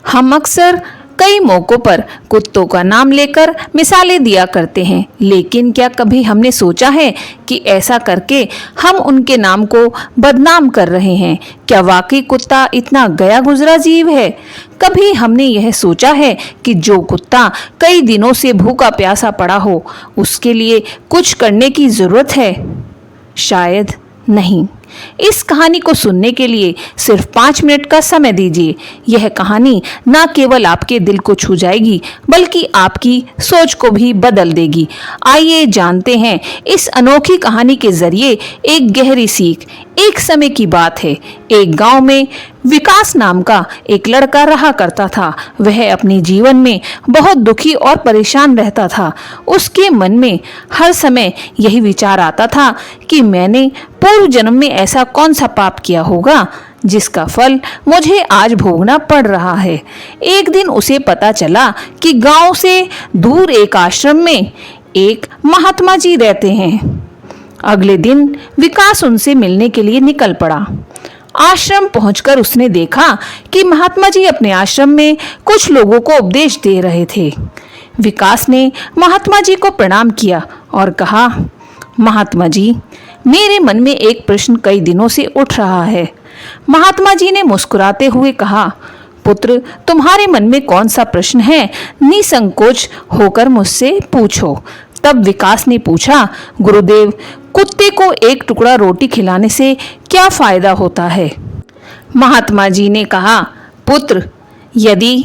हम अक्सर कई मौकों पर कुत्तों का नाम लेकर मिसालें दिया करते हैं, लेकिन क्या कभी हमने सोचा है कि ऐसा करके हम उनके नाम को बदनाम कर रहे हैं? क्या वाकई कुत्ता इतना गया गुजरा जीव है? कभी हमने यह सोचा है कि जो कुत्ता कई दिनों से भूखा प्यासा पड़ा हो, उसके लिए कुछ करने की जरूरत है? शायद नहीं। इस कहानी को सुनने के लिए सिर्फ 5 मिनट का समय दीजिए। यह कहानी न केवल आपके दिल को छू जाएगी, बल्कि आपकी सोच को भी बदल देगी। आइए जानते हैं इस अनोखी कहानी के जरिए एक गहरी सीख। एक समय की बात है, एक गांव में विकास नाम का एक लड़का रहा करता था। वह अपने जीवन में बहुत दुखी और परेशान रहता था। उसके मन में हर समय यही विचार आता था कि मैंने पूर्व जन्म में ऐसा कौन सा पाप किया होगा जिसका फल मुझे आज भोगना पड़ रहा है। एक दिन उसे पता चला कि गांव से दूर एक आश्रम में एक महात्मा जी रहते हैं। अगले दिन विकास उनसे मिलने के लिए निकल पड़ा। आश्रम पहुंचकर उसने देखा कि महात्मा जी अपने आश्रम में कुछ लोगों को उपदेश दे रहे थे। विकास ने महात्मा जी को प्रणाम किया और कहा, महात्मा जी, मेरे मन में एक प्रश्न कई दिनों से उठ रहा है। महात्मा जी ने मुस्कुराते हुए कहा, पुत्र, तुम्हारे मन में कौन सा प्रश्न है? निसंकोच होकर मुझसे पूछो। तब विकास ने पूछा, गुरुदेव, कुत्ते को एक टुकड़ा रोटी खिलाने से क्या फायदा होता है? महात्मा जी ने कहा, पुत्र, यदि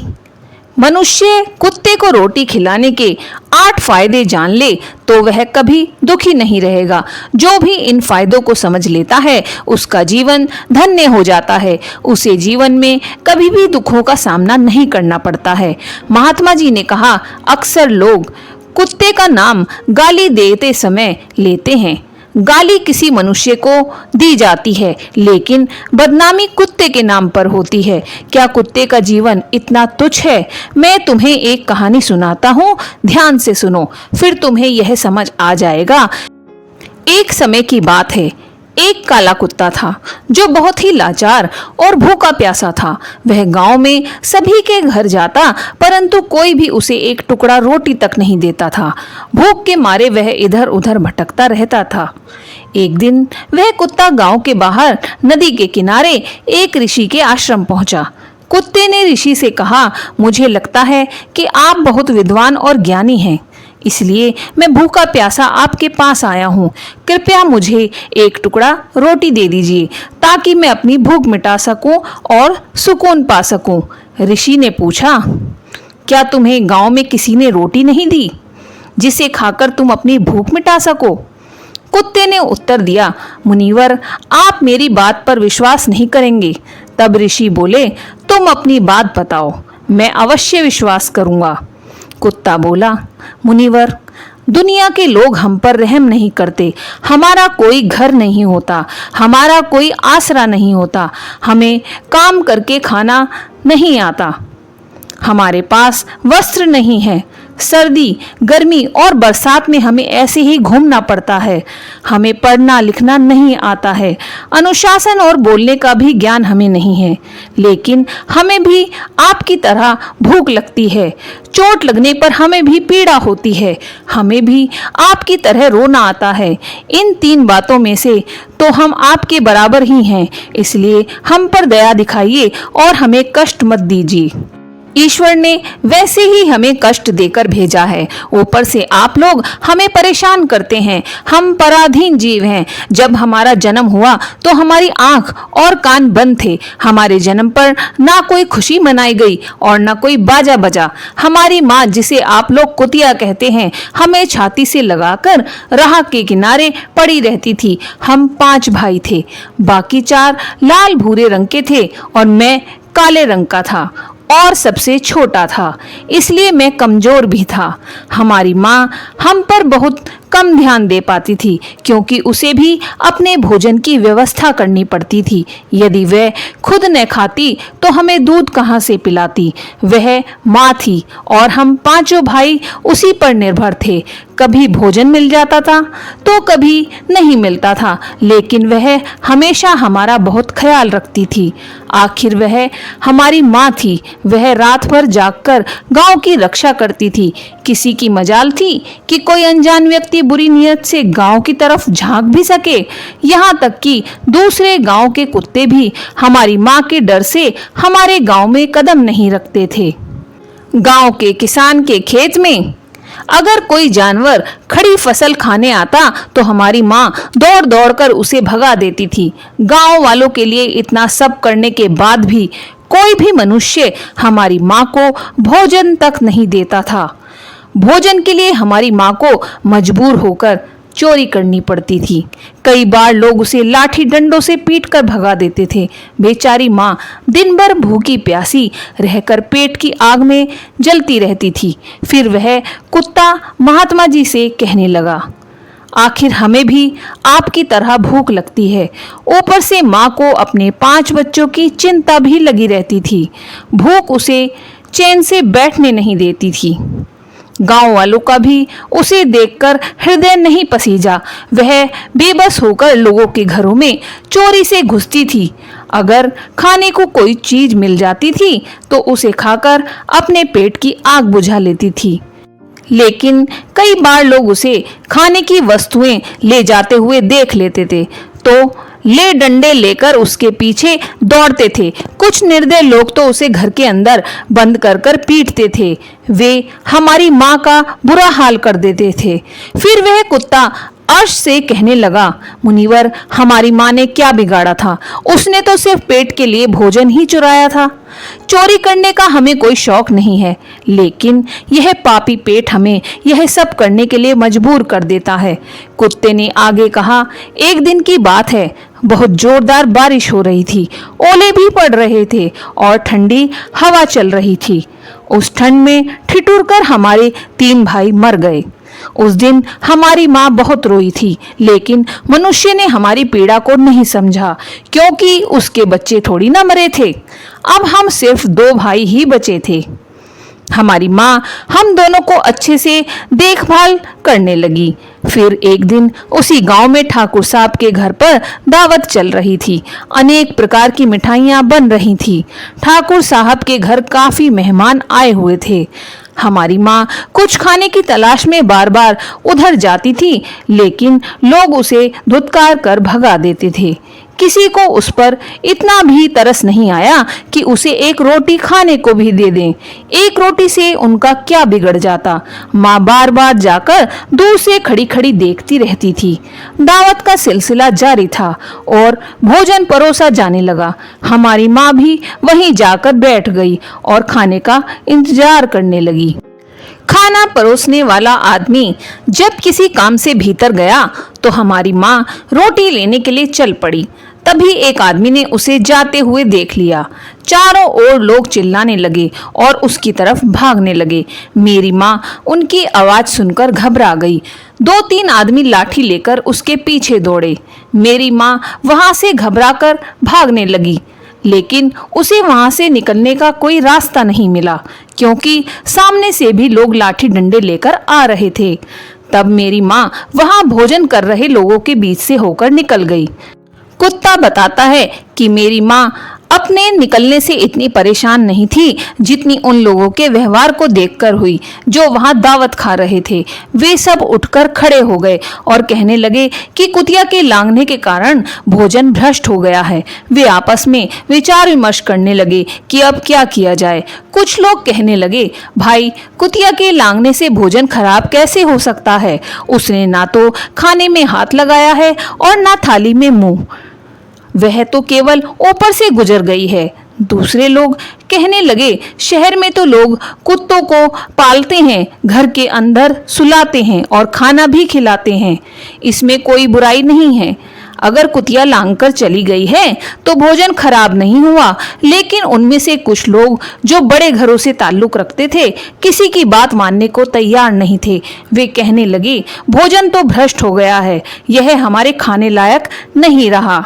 मनुष्य कुत्ते को रोटी खिलाने के 8 फायदे जान ले तो वह कभी दुखी नहीं रहेगा। जो भी इन फायदों को समझ लेता है उसका जीवन धन्य हो जाता है। उसे जीवन में कभी भी दुखों का सामना नहीं करना पड़ता है। महात्मा जी ने कहा, अक्सर लोग कुत्ते का नाम गाली देते समय लेते हैं। गाली किसी मनुष्य को दी जाती है, लेकिन बदनामी कुत्ते के नाम पर होती है। क्या कुत्ते का जीवन इतना तुच्छ है? मैं तुम्हें एक कहानी सुनाता हूँ, ध्यान से सुनो, फिर तुम्हें यह समझ आ जाएगा। एक समय की बात है, एक काला कुत्ता था जो बहुत ही लाचार और भूखा प्यासा था। वह गांव में सभी के घर जाता, परंतु कोई भी उसे एक टुकड़ा रोटी तक नहीं देता था। भूख के मारे वह इधर उधर भटकता रहता था। एक दिन वह कुत्ता गांव के बाहर नदी के किनारे एक ऋषि के आश्रम पहुंचा। कुत्ते ने ऋषि से कहा, मुझे लगता है कि आप बहुत विद्वान और ज्ञानी हैं, इसलिए मैं भूखा प्यासा आपके पास आया हूँ। कृपया मुझे एक टुकड़ा रोटी दे दीजिए ताकि मैं अपनी भूख मिटा सकूं और सुकून पा सकूं। ऋषि ने पूछा, क्या तुम्हें गांव में किसी ने रोटी नहीं दी जिसे खाकर तुम अपनी भूख मिटा सको? कुत्ते ने उत्तर दिया, मुनिवर, आप मेरी बात पर विश्वास नहीं करेंगे। तब ऋषि बोले, तुम अपनी बात बताओ, मैं अवश्य विश्वास करूंगा। कुत्ता बोला, मुनिवर, दुनिया के लोग हम पर रहम नहीं करते। हमारा कोई घर नहीं होता, हमारा कोई आसरा नहीं होता, हमें काम करके खाना नहीं आता, हमारे पास वस्त्र नहीं है। सर्दी, गर्मी और बरसात में हमें ऐसे ही घूमना पड़ता है। हमें पढ़ना लिखना नहीं आता है। अनुशासन और बोलने का भी ज्ञान हमें नहीं है। लेकिन हमें भी आपकी तरह भूख लगती है। चोट लगने पर हमें भी पीड़ा होती है। हमें भी आपकी तरह रोना आता है। इन 3 बातों में से तो हम आपके बराबर ही हैं। इसलिए हम पर दया दिखाइए और हमें कष्ट मत दीजिए। ईश्वर ने वैसे ही हमें कष्ट देकर भेजा है, ऊपर से आप लोग हमें परेशान करते हैं। हम पराधीन जीव हैं। जब हमारा जन्म हुआ तो हमारी आंख और कान बंद थे। हमारे जन्म पर ना कोई खुशी मनाई गई और ना कोई बाजा बजा। हमारी माँ, जिसे आप लोग कुतिया कहते हैं, हमें छाती से लगाकर राह के किनारे पड़ी रहती थी। हम 5 भाई थे, बाकी 4 लाल भूरे रंग के थे और मैं काले रंग का था और सबसे छोटा था, इसलिए मैं कमजोर भी था। हमारी माँ हम पर बहुत कम ध्यान दे पाती थी, क्योंकि उसे भी अपने भोजन की व्यवस्था करनी पड़ती थी। यदि वह खुद न खाती तो हमें दूध कहाँ से पिलाती। वह माँ थी और हम पांचों भाई उसी पर निर्भर थे। कभी भोजन मिल जाता था तो कभी नहीं मिलता था, लेकिन वह हमेशा हमारा बहुत ख्याल रखती थी। आखिर वह हमारी माँ थी। वह रात भर जागकर गांव की रक्षा करती थी। किसी की मजाल थी कि कोई अनजान व्यक्ति बुरी नीयत से गांव की तरफ झांक भी सके। यहाँ तक कि दूसरे गांव के कुत्ते भी हमारी माँ के डर से हमारे गांव में कदम नहीं रखते थे। गांव के किसान के खेत में अगर कोई जानवर खड़ी फसल खाने आता तो हमारी माँ दौड़ दौड़ कर उसे भगा देती थी। गांव वालों के लिए इतना सब करने के बाद भी कोई भी मनुष्य हमारी माँ को भोजन तक नहीं देता था। भोजन के लिए हमारी माँ को मजबूर होकर चोरी करनी पड़ती थी। कई बार लोग उसे लाठी डंडों से पीटकर भगा देते थे। बेचारी माँ दिन भर भूखी प्यासी रहकर पेट की आग में जलती रहती थी। फिर वह कुत्ता महात्मा जी से कहने लगा, आखिर हमें भी आपकी तरह भूख लगती है। ऊपर से माँ को अपने 5 बच्चों की चिंता भी लगी रहती थी। भूख उसे चैन से बैठने नहीं देती थी। गांव वालों का भी उसे देखकर हृदय नहीं पसीजा। वह बेबस होकर लोगों के घरों में चोरी से घुसती थी। अगर खाने को कोई चीज मिल जाती थी तो उसे खाकर अपने पेट की आग बुझा लेती थी। लेकिन कई बार लोग उसे खाने की वस्तुएं ले जाते हुए देख लेते थे तो ले डंडे लेकर उसके पीछे दौड़ते थे। कुछ निर्दय लोग तो उसे घर के अंदर बंद कर कर पीटते थे। वे हमारी माँ का बुरा हाल कर देते थे। फिर वह कुत्ता अर्श से कहने लगा, मुनिवर, हमारी माँ ने क्या बिगाड़ा था? उसने तो सिर्फ पेट के लिए भोजन ही चुराया था। चोरी करने का हमें कोई शौक नहीं है, लेकिन यह पापी पेट हमें यह सब करने के लिए मजबूर कर देता है। कुत्ते ने आगे कहा, एक दिन की बात है, बहुत जोरदार बारिश हो रही थी, ओले भी पड़ रहे थे और ठंडी हवा चल रही थी। उस ठंड में ठिठुर कर हमारे 3 भाई मर गए। उस दिन हमारी माँ बहुत रोई थी, लेकिन मनुष्य ने हमारी पीड़ा को नहीं समझा, क्योंकि उसके बच्चे थोड़ी ना मरे थे। अब हम सिर्फ 2 भाई ही बचे थे। हमारी माँ हम दोनों को अच्छे से देखभाल करने लगी। फिर एक दिन उसी गांव में ठाकुर साहब के घर पर दावत चल रही थी। अनेक प्रकार की मिठाइयाँ बन रही थी। ठाकुर साहब के घर काफी मेहमान आए हुए थे। हमारी माँ कुछ खाने की तलाश में बार बार उधर जाती थी, लेकिन लोग उसे धुतकार कर भगा देते थे। किसी को उस पर इतना भी तरस नहीं आया कि उसे एक रोटी खाने को भी दे दें। एक रोटी से उनका क्या बिगड़ जाता? माँ बार बार जाकर दूर से खड़ी खड़ी देखती रहती थी। दावत का सिलसिला जारी था और भोजन परोसा जाने लगा। हमारी माँ भी वहीं जाकर बैठ गई और खाने का इंतजार करने लगी। खाना परोसने वाला आदमी जब किसी काम से भीतर गया तो हमारी माँ रोटी लेने के लिए चल पड़ी। तभी एक आदमी ने उसे जाते हुए देख लिया। चारों ओर लोग चिल्लाने लगे और उसकी तरफ भागने लगे। मेरी माँ उनकी आवाज सुनकर घबरा गई। 2-3 आदमी लाठी लेकर उसके पीछे दौड़े। मेरी माँ वहां से घबराकर भागने लगी, लेकिन उसे वहां से निकलने का कोई रास्ता नहीं मिला, क्योंकि सामने से भी लोग लाठी डंडे लेकर आ रहे थे। तब मेरी माँ वहां भोजन कर रहे लोगों के बीच से होकर निकल गई। कुत्ता बताता है कि मेरी माँ अपने निकलने से इतनी परेशान नहीं थी जितनी उन लोगों के व्यवहार को देखकर हुई जो वहां दावत खा रहे थे। वे सब उठकर खड़े हो गए और कहने लगे कि कुतिया के लांघने के कारण भोजन भ्रष्ट हो गया है। वे आपस में विचार विमर्श करने लगे कि अब क्या किया जाए। कुछ लोग कहने लगे, भाई, कुतिया के लांघने से भोजन खराब कैसे हो सकता है? उसने ना तो खाने में हाथ लगाया है और ना थाली में मुंह, वह तो केवल ऊपर से गुजर गई है। दूसरे लोग कहने लगे, शहर में तो लोग कुत्तों को पालते हैं, घर के अंदर सुलाते हैं और खाना भी खिलाते हैं, इसमें कोई बुराई नहीं है। अगर कुतिया लांघकर चली गई है तो भोजन खराब नहीं हुआ, लेकिन उनमें से कुछ लोग जो बड़े घरों से ताल्लुक रखते थे किसी की बात मानने को तैयार नहीं थे। वे कहने लगे, भोजन तो भ्रष्ट हो गया है, यह हमारे खाने लायक नहीं रहा।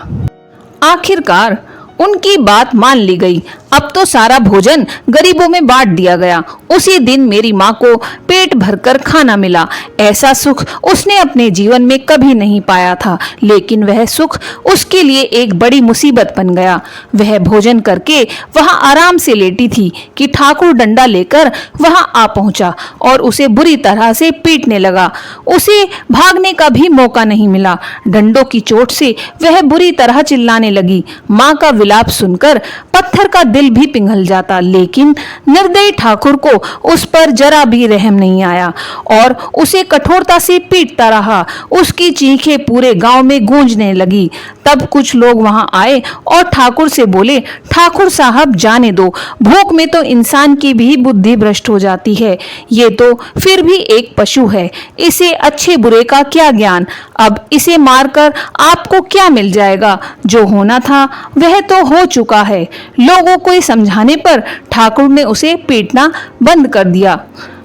आखिरकार उनकी बात मान ली गई। अब तो सारा भोजन गरीबों में बांट दिया गया। उसी दिन मेरी माँ को पेट भरकर खाना मिला। ऐसा सुख उसने अपने जीवन में कभी नहीं पाया था, लेकिन वह सुख उसके लिए एक बड़ी मुसीबत बन गया। वह भोजन करके वहां आराम से लेटी थी कि ठाकुर डंडा लेकर वहां आ पहुंचा और उसे बुरी तरह से पीटने लगा। उसे भागने का भी मौका नहीं मिला। डंडों की चोट से वह बुरी तरह चिल्लाने लगी। माँ का विलाप सुनकर पत्थर का दिल भी पिघल जाता, लेकिन निर्दयी ठाकुर को उस पर जरा भी रहम नहीं आया और उसे कठोरता से पीटता रहा। उसकी चीखें पूरे गांव में गूंजने लगी। तब कुछ लोग वहां आए और ठाकुर से बोले, ठाकुर साहब जाने दो, भूख में तो इंसान की भी बुद्धि भ्रष्ट हो जाती है। ये तो फिर भी एक पशु है, इसे अच्छे बुरे का क्या ज्ञान। अब इसे मारकर आपको क्या मिल जाएगा? जो होना था वह तो हो चुका है। लोगों को समझाने पर ठाकुर ने उसे पीटना बंद कर दिया।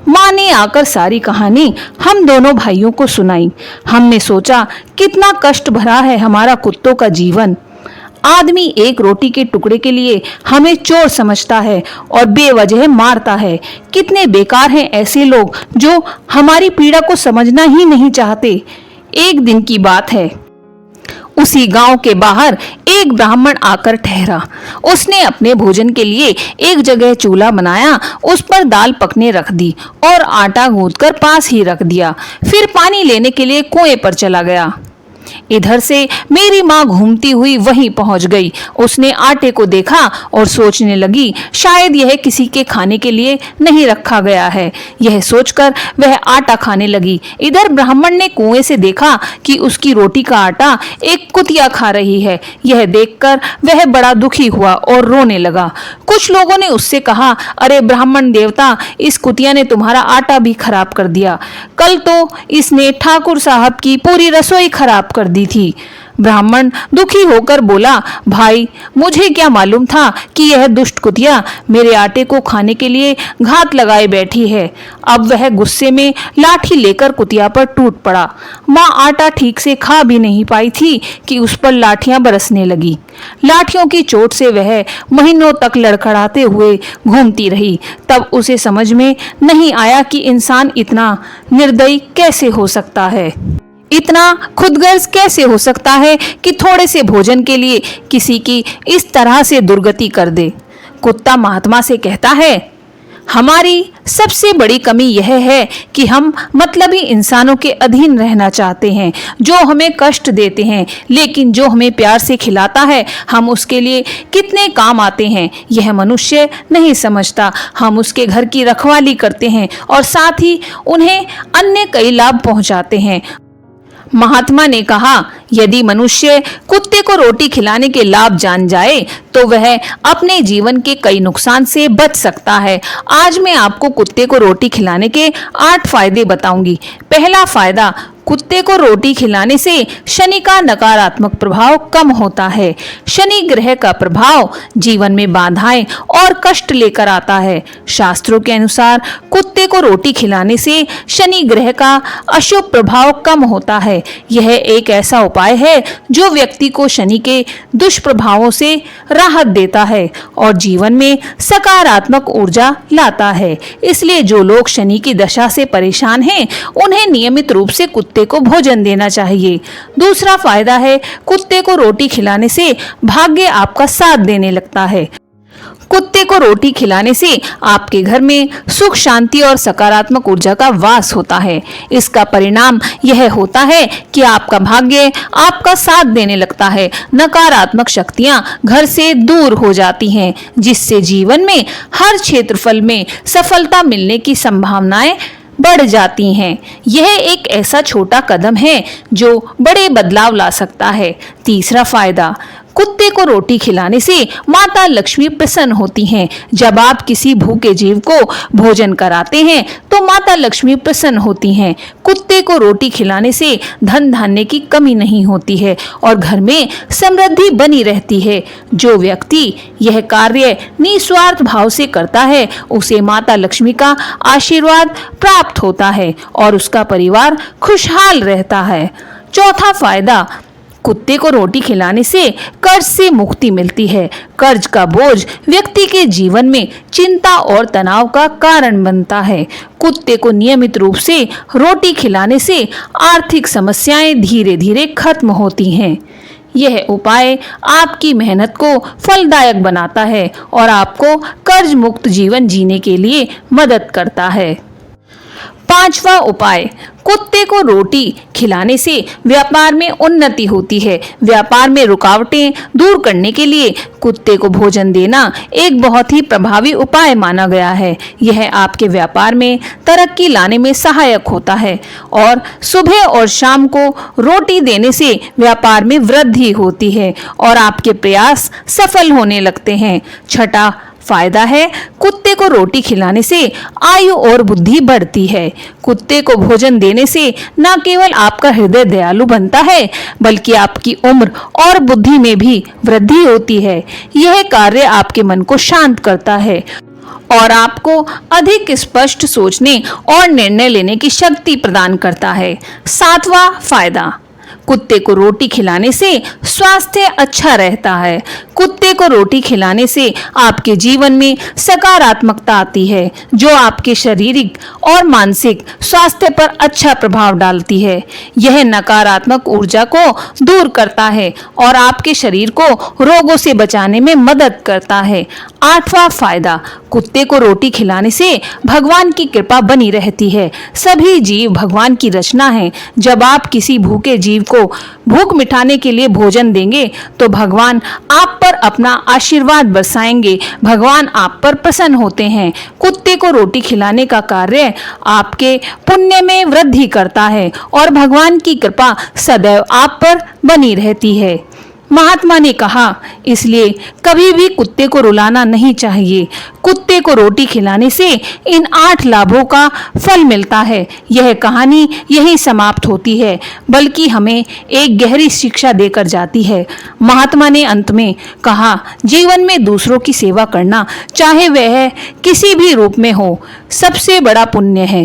माँ ने आकर सारी कहानी हम दोनों भाइयों को सुनाई। हमने सोचा, कितना कष्ट भरा है हमारा कुत्तों का जीवन। आदमी एक रोटी के टुकड़े के लिए हमें चोर समझता है और बेवजह मारता है। कितने बेकार हैं ऐसे लोग जो हमारी पीड़ा को समझना ही नहीं चाहते। एक दिन की बात है, उसी गांव के बाहर एक ब्राह्मण आकर ठहरा। उसने अपने भोजन के लिए एक जगह चूल्हा बनाया, उस पर दाल पकने रख दी और आटा गूंथकर पास ही रख दिया। फिर पानी लेने के लिए कुएं पर चला गया। इधर से मेरी माँ घूमती हुई वहीं पहुंच गई। उसने आटे को देखा और सोचने लगी, शायद यह किसी के खाने के लिए नहीं रखा गया है। यह सोचकर वह आटा खाने लगी। इधर ब्राह्मण ने कुएं से देखा कि उसकी रोटी का आटा एक कुतिया खा रही है। यह देखकर वह बड़ा दुखी हुआ और रोने लगा। कुछ लोगों ने उससे कहा, अरे ब्राह्मण देवता, इस कुतिया ने तुम्हारा आटा भी खराब कर दिया। कल तो इसने ठाकुर साहब की पूरी रसोई खराब कर दी थी। ब्राह्मण दुखी होकर बोला, भाई मुझे क्या मालूम था कि यह दुष्ट कुतिया मेरे आटे को खाने के लिए घात लगाए बैठी है। अब वह गुस्से में लाठी लेकर कुतिया पर टूट पड़ा। माँ आटा ठीक से खा भी नहीं पाई थी कि उस पर लाठियां बरसने लगी। लाठियों की चोट से वह महीनों तक लड़खड़ाते हुए घूमती रही। तब उसे समझ में नहीं आया कि इंसान इतना निर्दयी कैसे हो सकता है, इतना खुदगर्ज कैसे हो सकता है कि थोड़े से भोजन के लिए किसी की इस तरह से दुर्गति कर दे। कुत्ता महात्मा से कहता है, हमारी सबसे बड़ी कमी यह है कि हम मतलबी इंसानों के अधीन रहना चाहते हैं, जो हमें कष्ट देते हैं, लेकिन जो हमें प्यार से खिलाता है हम उसके लिए कितने काम आते हैं यह मनुष्य नहीं समझता। हम उसके घर की रखवाली करते हैं और साथ ही उन्हें अन्य कई लाभ पहुंचाते हैं। महात्मा ने कहा, यदि मनुष्य कुत्ते को रोटी खिलाने के लाभ जान जाए तो वह अपने जीवन के कई नुकसान से बच सकता है। आज मैं आपको कुत्ते को रोटी खिलाने के 8 फायदे बताऊंगी। पहला फायदा, कुत्ते को रोटी खिलाने से शनि का नकारात्मक प्रभाव कम होता है। शनि ग्रह का प्रभाव जीवन में बाधाएं और कष्ट लेकर आता है। शास्त्रों के अनुसार कुत्ते को रोटी खिलाने से शनि ग्रह का अशुभ प्रभाव कम होता है। यह एक ऐसा उपाय है जो व्यक्ति को शनि के दुष्प्रभावों से राहत देता है और जीवन में सकारात्मक ऊर्जा लाता है। इसलिए जो लोग शनि की दशा से परेशान हैं, उन्हें नियमित रूप से कुत्ते को भोजन देना चाहिए। दूसरा फायदा है, कुत्ते को रोटी खिलाने से भाग्य आपका साथ देने लगता है। कुत्ते को रोटी खिलाने से आपके घर में सुख, शांति और सकारात्मक ऊर्जा का वास होता है। इसका परिणाम यह होता है कि आपका भाग्य आपका साथ देने लगता है। नकारात्मक शक्तियां घर से दूर हो जाती हैं, जिससे जीवन में हर क्षेत्रफल में सफलता मिलने की संभावनाएं बढ़ जाती हैं। यह एक ऐसा छोटा कदम है जो बड़े बदलाव ला सकता है। तीसरा फायदा, कुत्ते को रोटी खिलाने से माता लक्ष्मी प्रसन्न होती हैं। जब आप किसी भूखे जीव को भोजन कराते हैं तो माता लक्ष्मी प्रसन्न होती हैं। कुत्ते को रोटी खिलाने से धन धान्य की कमी नहीं होती है और घर में समृद्धि बनी रहती है। जो व्यक्ति यह कार्य निस्वार्थ भाव से करता है उसे माता लक्ष्मी का आशीर्वाद प्राप्त होता है और उसका परिवार खुशहाल रहता है। चौथा फायदा, कुत्ते को रोटी खिलाने से कर्ज से मुक्ति मिलती है। कर्ज का बोझ व्यक्ति के जीवन में चिंता और तनाव का कारण बनता है। कुत्ते को नियमित रूप से रोटी खिलाने से आर्थिक समस्याएं धीरे धीरे खत्म होती हैं। यह उपाय आपकी मेहनत को फलदायक बनाता है और आपको कर्ज मुक्त जीवन जीने के लिए मदद करता है। पांचवा उपाय, कुत्ते को रोटी खिलाने से व्यापार में उन्नति होती है। व्यापार में रुकावटें दूर करने के लिए कुत्ते को भोजन देना एक बहुत ही प्रभावी उपाय माना गया है। यह आपके व्यापार में तरक्की लाने में सहायक होता है और सुबह और शाम को रोटी देने से व्यापार में वृद्धि होती है और आपके प्रयास सफल होने लगते हैं। छठा फायदा है, कुत्ते को रोटी खिलाने से आयु और बुद्धि बढ़ती है। कुत्ते को भोजन देने से न केवल आपका हृदय दयालु बनता है बल्कि आपकी उम्र और बुद्धि में भी वृद्धि होती है। यह कार्य आपके मन को शांत करता है और आपको अधिक स्पष्ट सोचने और निर्णय लेने की शक्ति प्रदान करता है। सातवां फायदा, कुत्ते को रोटी खिलाने से स्वास्थ्य अच्छा रहता है। कुत्ते को रोटी खिलाने से आपके जीवन में सकारात्मकता आती है जो आपके शारीरिक और मानसिक स्वास्थ्य पर अच्छा प्रभाव डालती है। यह नकारात्मक ऊर्जा को दूर करता है और आपके शरीर को रोगों से बचाने में मदद करता है। आठवां फायदा, कुत्ते को रोटी खिलाने से भगवान की कृपा बनी रहती है। सभी जीव भगवान की रचना है। जब आप किसी भूखे जीव को भूख मिटाने के लिए भोजन देंगे तो भगवान आप पर अपना आशीर्वाद बरसाएंगे। भगवान आप पर प्रसन्न होते हैं। कुत्ते को रोटी खिलाने का कार्य आपके पुण्य में वृद्धि करता है और भगवान की कृपा सदैव आप पर बनी रहती है। महात्मा ने कहा, इसलिए कभी भी कुत्ते को रुलाना नहीं चाहिए। कुत्ते को रोटी खिलाने से इन 8 लाभों का फल मिलता है। यह कहानी यही समाप्त होती है बल्कि हमें एक गहरी शिक्षा देकर जाती है। महात्मा ने अंत में कहा, जीवन में दूसरों की सेवा करना चाहे वह किसी भी रूप में हो सबसे बड़ा पुण्य है।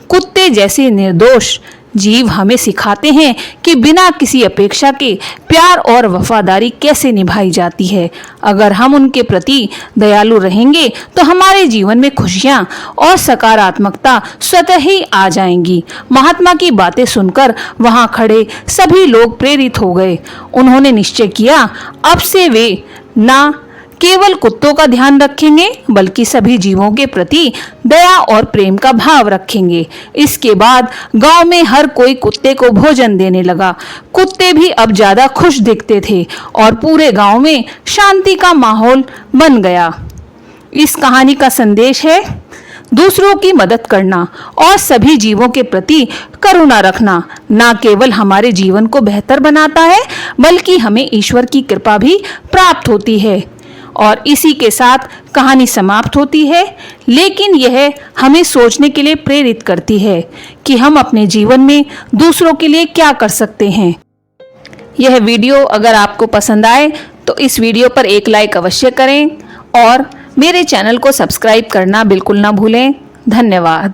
कुत्ते जैसे निर्दोष जीव हमें सिखाते हैं कि बिना किसी अपेक्षा के प्यार और वफादारी कैसे निभाई जाती है। अगर हम उनके प्रति दयालु रहेंगे तो हमारे जीवन में खुशियां और सकारात्मकता स्वतः ही आ जाएंगी। महात्मा की बातें सुनकर वहां खड़े सभी लोग प्रेरित हो गए। उन्होंने निश्चय किया, अब से वे ना केवल कुत्तों का ध्यान रखेंगे बल्कि सभी जीवों के प्रति दया और प्रेम का भाव रखेंगे। इसके बाद गांव में हर कोई कुत्ते को भोजन देने लगा। कुत्ते भी अब ज्यादा खुश दिखते थे और पूरे गांव में शांति का माहौल बन गया। इस कहानी का संदेश है, दूसरों की मदद करना और सभी जीवों के प्रति करुणा रखना न केवल हमारे जीवन को बेहतर बनाता है बल्कि हमें ईश्वर की कृपा भी प्राप्त होती है। और इसी के साथ कहानी समाप्त होती है, लेकिन यह हमें सोचने के लिए प्रेरित करती है कि हम अपने जीवन में दूसरों के लिए क्या कर सकते हैं। यह वीडियो अगर आपको पसंद आए तो इस वीडियो पर एक लाइक अवश्य करें और मेरे चैनल को सब्सक्राइब करना बिल्कुल ना भूलें। धन्यवाद।